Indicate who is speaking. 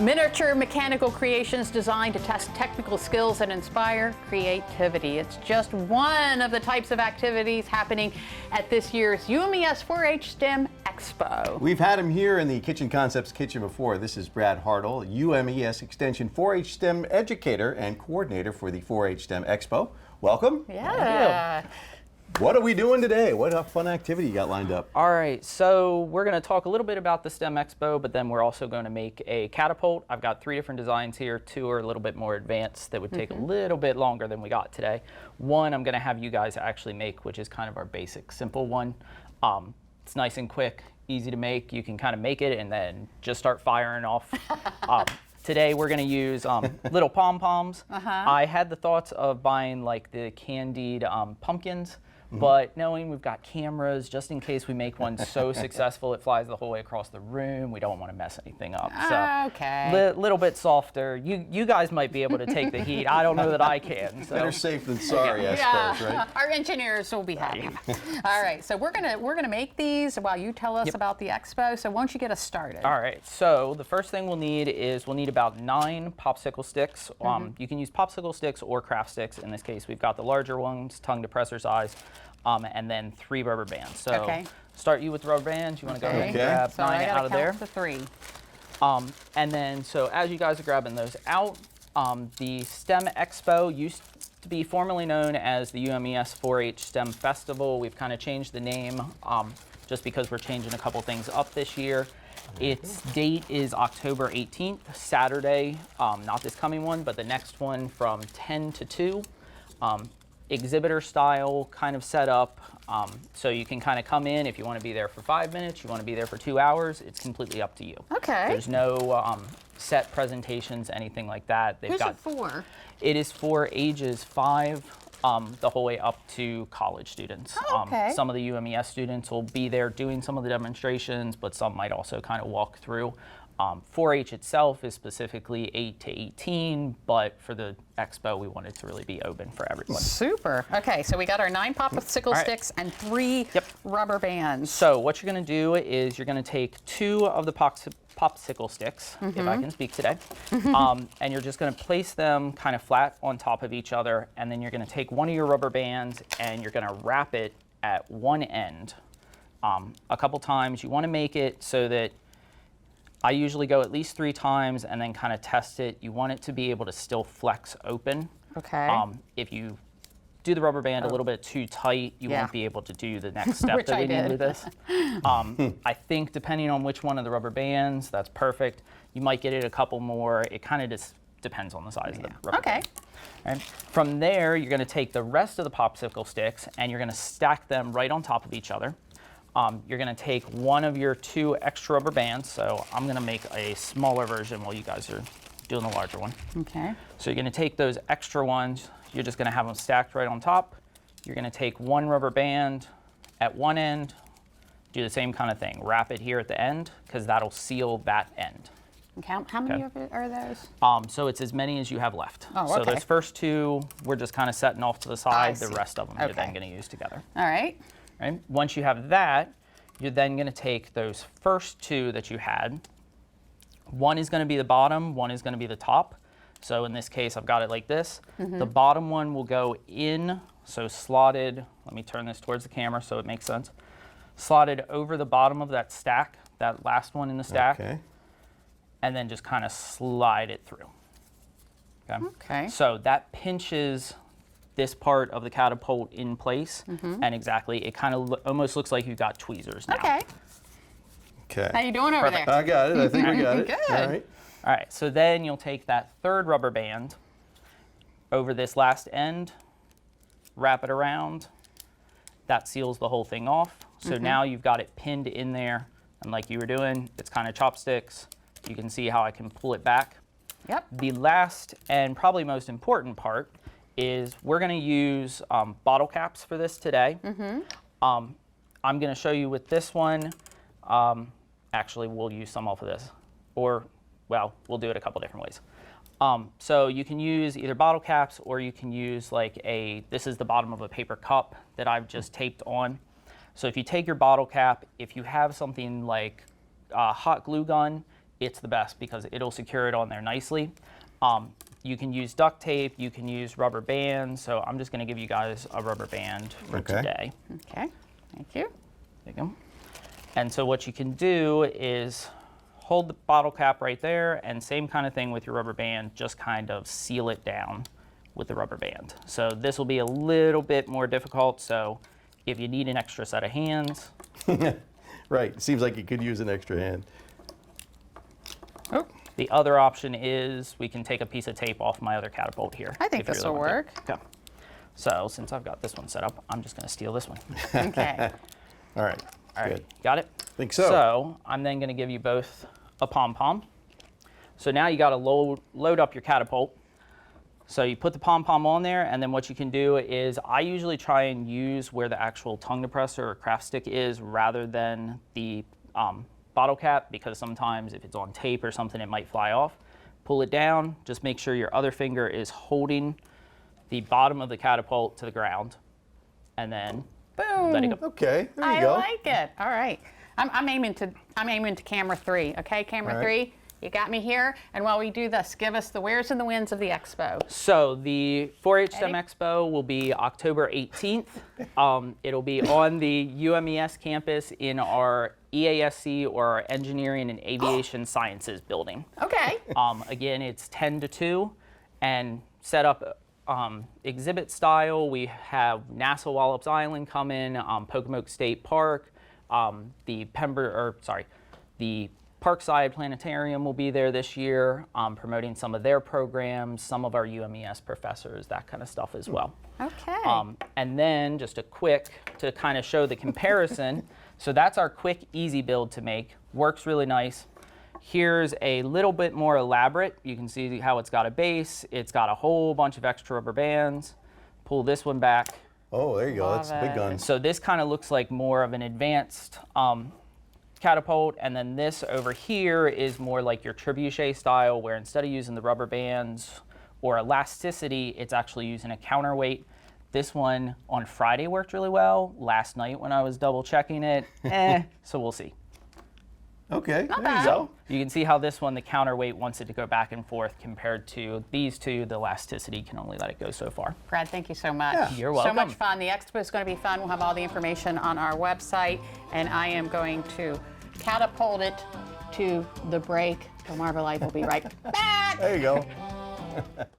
Speaker 1: Miniature mechanical creations designed to test technical skills and inspire creativity. It's just one of the types of activities happening at this year's UMES 4-H STEM Expo.
Speaker 2: We've had him here in the Kitchen Concepts kitchen before. This is Brad Hartle, UMES Extension 4-H STEM educator and coordinator for the 4-H STEM Expo. Welcome.
Speaker 1: Yeah.
Speaker 2: What are we doing today? What a fun activity you got lined up.
Speaker 3: All right, so we're going to talk a little bit about the STEM Expo, but then we're also going to make a catapult. I've got 3 different designs here. 2 are a little bit more advanced that would take a little bit longer than we got today. One I'm going to have you guys actually make, which is kind of our basic, simple one. It's nice and quick, easy to make. You can kind of make it and then just start firing off. Today we're going to use little pom-poms. I had the thoughts of buying like the candied pumpkins. But knowing we've got cameras, just in case we make one so successful it flies the whole way across the room, we don't want to mess anything up. So
Speaker 1: Okay.
Speaker 3: little bit softer. You guys might be able to take the heat. I don't know that I can. So.
Speaker 2: Better safe than sorry, I suppose, right?
Speaker 1: Our engineers will be happy. All right, so we're gonna make these while you tell us about the expo. So why don't you get us started?
Speaker 3: All right, so the first thing we'll need about 9 popsicle sticks. You can use popsicle sticks or craft sticks. In this case, we've got the larger ones, tongue depressor size. And then 3 rubber bands. So start you with the rubber bands. You want to go ahead and grab 9 out of there.
Speaker 1: So I gotta count to 3.
Speaker 3: And then, so as you guys are grabbing those out, the STEM Expo used to be formerly known as the UMES 4-H STEM Festival. We've kind of changed the name just because we're changing a couple things up this year. Its date is October 18th, Saturday, not this coming one, but the next one from 10 to 2. Exhibitor style kind of setup, so you can kind of come in if you want to be there for 5 minutes, you want to be there for 2 hours, it's completely up to you.
Speaker 1: Okay.
Speaker 3: There's no set presentations, anything like that.
Speaker 1: Who's it for?
Speaker 3: It is for ages 5 the whole way up to college students.
Speaker 1: Okay.
Speaker 3: Some of the UMES students will be there doing some of the demonstrations, but some might also kind of walk through. 4-H itself is specifically 8 to 18, but for the expo, we wanted to really be open for everyone.
Speaker 1: Super. Okay, so we got our 9 popsicle sticks and 3 rubber bands.
Speaker 3: So what you're going to do is you're going to take 2 of the popsicle sticks, if I can speak today, and you're just going to place them kind of flat on top of each other, and then you're going to take one of your rubber bands and you're going to wrap it at one end a couple times. You want to make it so that I usually go at least 3 times and then kind of test it. You want it to be able to still flex open.
Speaker 1: Okay.
Speaker 3: If you do the rubber band a little bit too tight, you won't be able to do the next step that we need with this. I think depending on which one of the rubber bands, that's perfect. You might get it a couple more. It kind of just depends on the size of the rubber band. Right. From there, you're going to take the rest of the popsicle sticks and you're going to stack them right on top of each other. You're going to take one of your 2 extra rubber bands, so I'm going to make a smaller version while you guys are doing the larger one.
Speaker 1: Okay.
Speaker 3: So you're going to take those extra ones, you're just going to have them stacked right on top. You're going to take 1 rubber band at one end, do the same kind of thing, wrap it here at the end, because that'll seal that end.
Speaker 1: Okay. How many of it are those?
Speaker 3: So it's as many as you have left.
Speaker 1: Oh,
Speaker 3: So
Speaker 1: okay.
Speaker 3: those first 2, we're just kind of setting off to the side. The
Speaker 1: see.
Speaker 3: rest of them you're then going to use together.
Speaker 1: All right.
Speaker 3: Right? Once you have that, you're then going to take those first 2 that you had. One is going to be the bottom, one is going to be the top. So in this case, I've got it like this. The bottom one will go in, so slotted, let me turn this towards the camera so it makes sense. Slotted over the bottom of that stack, that last one in the stack, and then just kind of slide it through.
Speaker 1: Okay.
Speaker 3: So that pinches this part of the catapult in place, and exactly, it kind of almost looks like you've got tweezers now.
Speaker 1: Okay. How you doing over there?
Speaker 2: I got it. I think we got it.
Speaker 1: Good.
Speaker 2: All right.
Speaker 3: All right, so then you'll take that 3rd rubber band over this last end, wrap it around. That seals the whole thing off. So now you've got it pinned in there, and like you were doing, it's kind of chopsticks. You can see how I can pull it back.
Speaker 1: Yep.
Speaker 3: The last and probably most important part is we're going to use bottle caps for this today. I'm going to show you with this one. Actually, we'll use some off of this, or well, we'll do it a couple different ways. So you can use either bottle caps, or you can use like this is the bottom of a paper cup that I've just taped on. So if you take your bottle cap, if you have something like a hot glue gun, it's the best because it'll secure it on there nicely. You can use duct tape, you can use rubber bands, so I'm just gonna give you guys a rubber band for today.
Speaker 1: Okay, thank you.
Speaker 3: There you go. And so what you can do is hold the bottle cap right there, and same kind of thing with your rubber band, just kind of seal it down with the rubber band. So this will be a little bit more difficult, so if you need an extra set of hands.
Speaker 2: Right, it seems like you could use an extra hand.
Speaker 3: Oh. The other option is we can take a piece of tape off my other catapult here.
Speaker 1: I think this will work.
Speaker 3: Okay. So since I've got this one set up, I'm just going to steal this one.
Speaker 1: Okay.
Speaker 2: All right.
Speaker 3: All right,
Speaker 2: Good.
Speaker 3: got it?
Speaker 2: Think so.
Speaker 3: So I'm then going to give you both a pom-pom. So now you got to load up your catapult. So you put the pom-pom on there, and then what you can do is I usually try and use where the actual tongue depressor or craft stick is rather than the bottle cap, because sometimes if it's on tape or something, it might fly off. Pull it down, just make sure your other finger is holding the bottom of the catapult to the ground, and then
Speaker 1: boom.
Speaker 3: Let it go.
Speaker 2: Okay, there you go.
Speaker 1: I like it. All right. I'm aiming to camera 3. Okay, camera
Speaker 2: All right.
Speaker 1: 3. You got me here, and while we do this, give us the where's and the wins of the expo.
Speaker 3: So the 4-H STEM
Speaker 1: Ready?
Speaker 3: Expo will be October 18th. It'll be on the UMES campus in our EASC, or our Engineering and Aviation Sciences building.
Speaker 1: Okay.
Speaker 3: Again, it's 10 to 2, and set up exhibit style. We have NASA Wallops Island come in, Pocomoke State Park, the Parkside Planetarium will be there this year, promoting some of their programs, some of our UMES professors, that kind of stuff as well.
Speaker 1: Okay.
Speaker 3: And then just a quick, to kind of show the comparison, so that's our quick, easy build to make. Works really nice. Here's a little bit more elaborate. You can see how it's got a base. It's got a whole bunch of extra rubber bands. Pull this one back.
Speaker 2: Oh, there you go.
Speaker 1: Love
Speaker 2: That's big
Speaker 1: it.
Speaker 2: guns.
Speaker 3: So this kind of looks like more of an advanced catapult, and then this over here is more like your trebuchet style, where instead of using the rubber bands or elasticity, it's actually using a counterweight. This one on Friday worked really well. Last night when I was double checking it, so we'll see.
Speaker 2: Okay, there
Speaker 1: bad.
Speaker 2: you go.
Speaker 3: You can see how this one, the counterweight wants it to go back and forth, compared to these two, the elasticity can only let it go so far.
Speaker 1: Brad, thank you so much.
Speaker 2: Yeah.
Speaker 3: You're
Speaker 1: So
Speaker 3: welcome.
Speaker 1: much fun. The expo is going to be fun. We'll have all the information on our website, and I am going to catapult it to the break. DelmarvaLife will be right back.
Speaker 2: There you go.